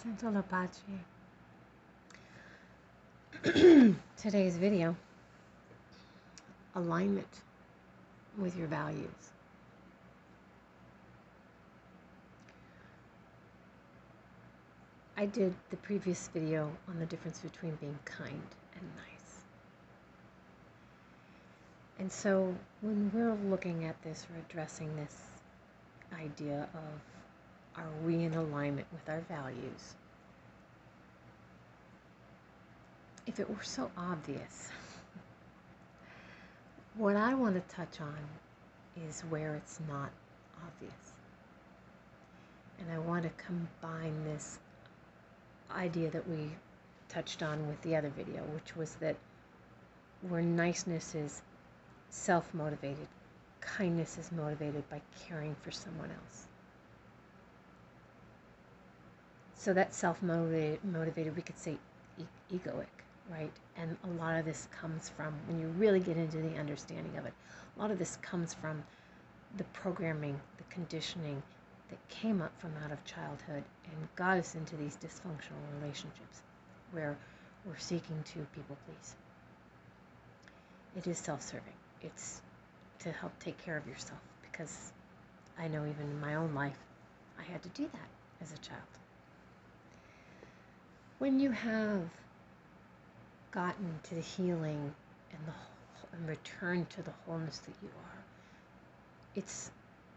Santolo Pace. Today's video, alignment with your values. I did the previous video on the difference between being kind and nice. And so when we're looking at this or addressing this idea of are we in alignment with our values, if it were so obvious, what I want to touch on is where it's not obvious. And I want to combine this idea that we touched on with the other video, which was that where niceness is self-motivated, kindness is motivated by caring for someone else. So that self-motivated, we could say egoic, right? And a lot of this comes from, when you really get into the understanding of it, a lot of this comes from the programming, the conditioning that came up from out of childhood and got us into these dysfunctional relationships where we're seeking to people please. It is self-serving. It's to help take care of yourself, because I know even in my own life I had to do that as a child. When you have gotten to the healing and return to the wholeness that you are, it's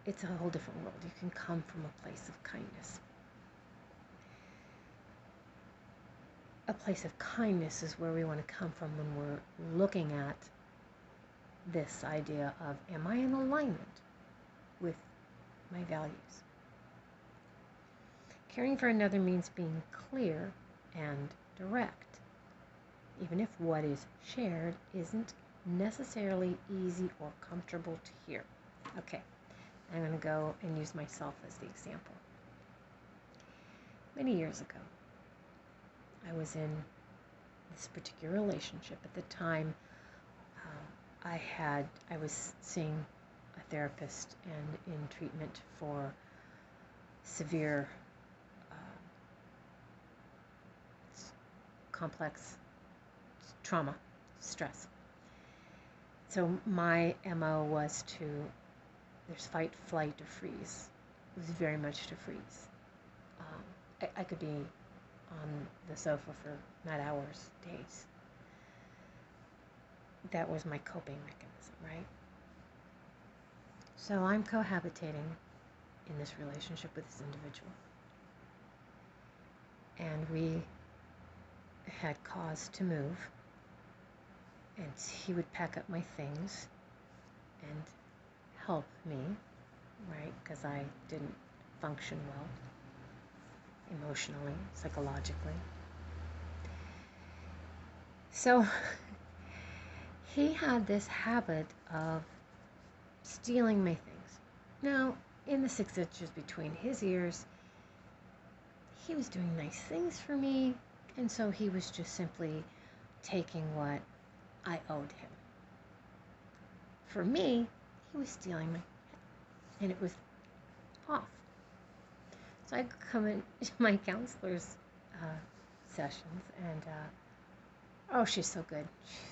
a whole different world. You can come from a place of kindness. A place of kindness is where we want to come from when we're looking at this idea of, am I in alignment with my values? Caring for another means being clear and direct, even if what is shared isn't necessarily easy or comfortable to hear. Okay, I'm going to go and use myself as the example. Many years ago, I was in this particular relationship. At the time, I was seeing a therapist and in treatment for severe complex trauma, stress. So my MO was there's fight, flight, or freeze. It was very much to freeze. I could be on the sofa for not hours, days. That was my coping mechanism, right? So I'm cohabitating in this relationship with this individual. And we had cause to move. And he would pack up my things and help me, right? Because I didn't function well emotionally, psychologically. So he had this habit of stealing my things. Now, in the 6 inches between his ears, he was doing nice things for me, and so he was just simply taking what I owed him. For me, he was stealing and it was off. So I'd come into my counselor's sessions, and oh, she's so good.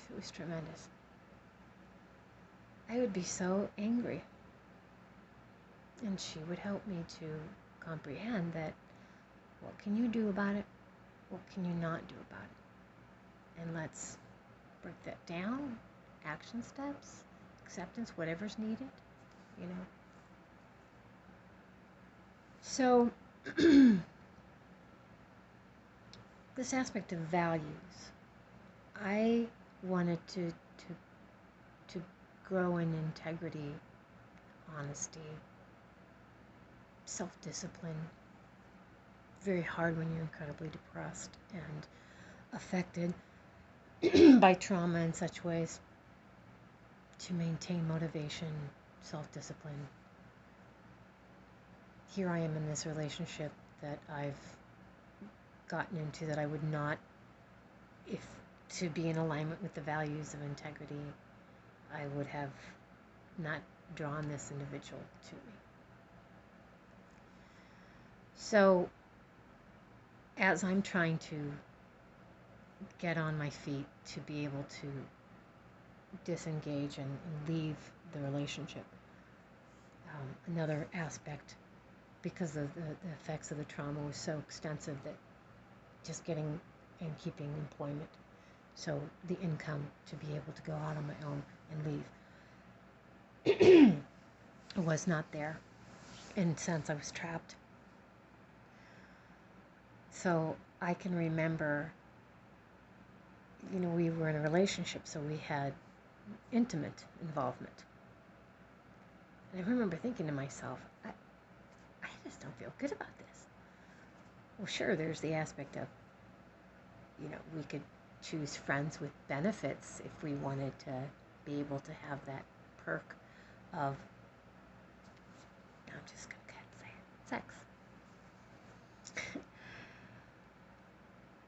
It was tremendous. I would be so angry, and she would help me to comprehend that, what can you do about it? What can you not do about it? And let's break that down. Action steps, acceptance, whatever's needed, you know. So this aspect of values, I wanted to grow in integrity, honesty, self-discipline. Very hard when you're incredibly depressed and affected by trauma in such ways, to maintain motivation, self-discipline. Here I am in this relationship that I've gotten into, that I would not, if to be in alignment with the values of integrity, I would have not drawn this individual to me. So as I'm trying to get on my feet to be able to disengage and leave the relationship, another aspect, because of the effects of the trauma was so extensive, that just getting and keeping employment, so the income to be able to go out on my own and leave was not there. In a sense, I was trapped. So I can remember, we were in a relationship, so we had intimate involvement. And I remember thinking to myself, I just don't feel good about this. Well, sure, there's the aspect of, we could choose friends with benefits if we wanted to be able to have that perk of, I'm just going to say it, sex.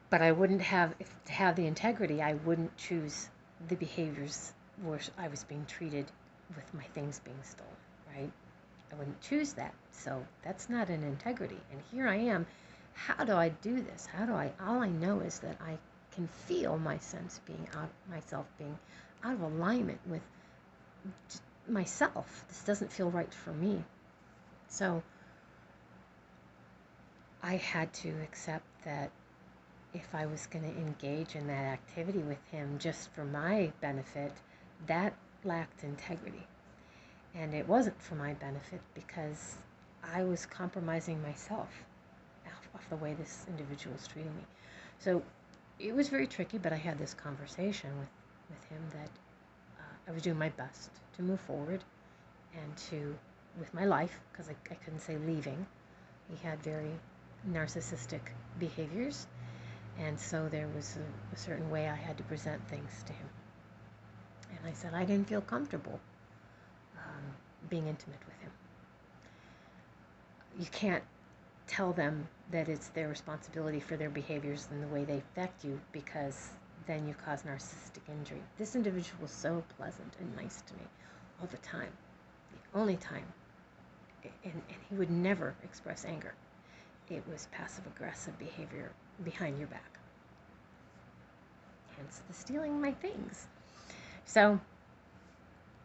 But I wouldn't have, to have the integrity, I wouldn't choose the behaviors where I was being treated with my things being stolen, right? I wouldn't choose that. So that's not an integrity. And here I am. How do I do this? All I know is that I can feel myself being out of alignment with myself. This doesn't feel right for me. So I had to accept that if I was going to engage in that activity with him just for my benefit, that lacked integrity. And it wasn't for my benefit, because I was compromising myself off the way this individual was treating me. So it was very tricky, but I had this conversation with him that I was doing my best to move forward and with my life, because I couldn't say leaving. He had very narcissistic behaviors, and so there was a certain way I had to present things to him. And I said I didn't feel comfortable being intimate with him. You can't tell them that it's their responsibility for their behaviors and the way they affect you, because then you cause narcissistic injury. This individual was so pleasant and nice to me all the time. The only time, and he would never express anger. It was passive-aggressive behavior behind your back. Hence the stealing my things. So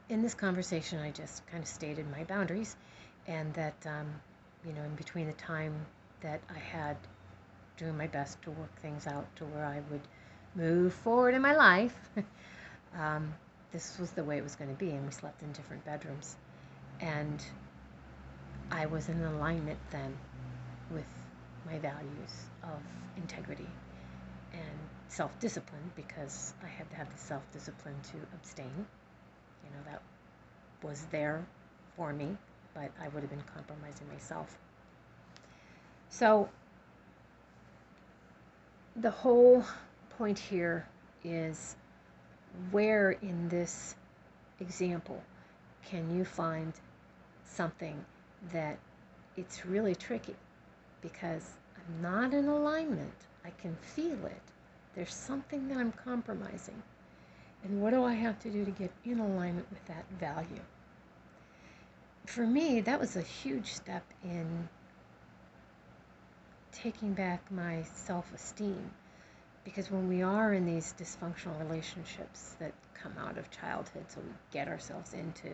in this conversation, I just kind of stated my boundaries, and that, in between the time that I had doing my best to work things out to where I would move forward in my life, this was the way it was going to be, and we slept in different bedrooms. And I was in alignment then with my values of integrity and self-discipline, because I had to have the self-discipline to abstain. That was there for me, but I would have been compromising myself. So the whole point here is, where in this example can you find something that it's really tricky, because I'm not in alignment. I can feel it. There's something that I'm compromising. And what do I have to do to get in alignment with that value? For me, that was a huge step in taking back my self-esteem, because when we are in these dysfunctional relationships that come out of childhood, so we get ourselves into,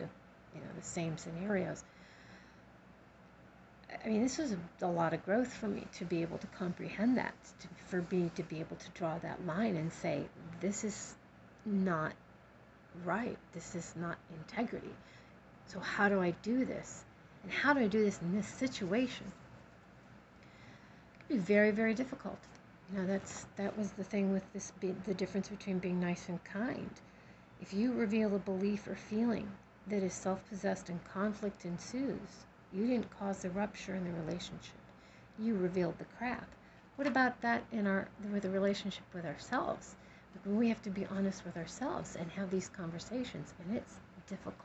the same scenarios. I mean, this was a lot of growth for me to be able to comprehend that, for me to be able to draw that line and say, this is not right. This is not integrity. So how do I do this? And how do I do this in this situation? It can be very, very difficult. That was the thing with this, the difference between being nice and kind. If you reveal a belief or feeling that is self-possessed and conflict ensues, you didn't cause the rupture in the relationship. You revealed the crap. What about that with a relationship with ourselves? We have to be honest with ourselves and have these conversations, and it's difficult.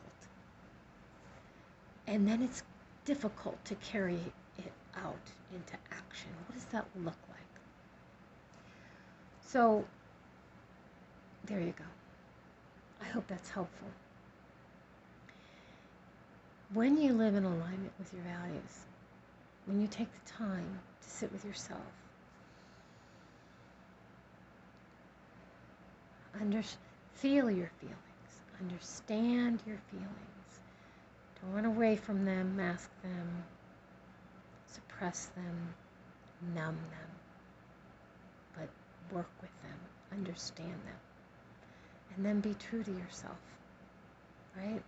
And then it's difficult to carry it out into action. What does that look like? So, there you go. I hope that's helpful. When you live in alignment with your values, when you take the time to sit with yourself Under, feel your feelings. Understand your feelings. Don't run away from them, mask them, suppress them, numb them, but work with them, understand them, and then be true to yourself, right?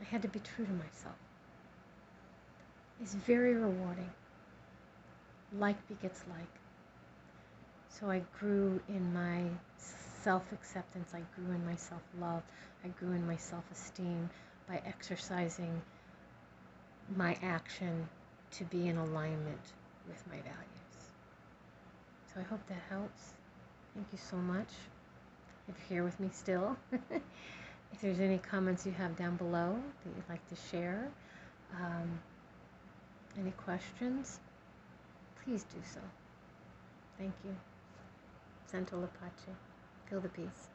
I had to be true to myself. It's very rewarding. Like begets like. So I grew in my self-acceptance, I grew in my self-love, I grew in my self-esteem by exercising my action to be in alignment with my values. So I hope that helps. Thank you so much. If you're here with me still. If there's any comments you have down below that you'd like to share, any questions, please do so. Thank you. Santo La Pace. Feel the peace.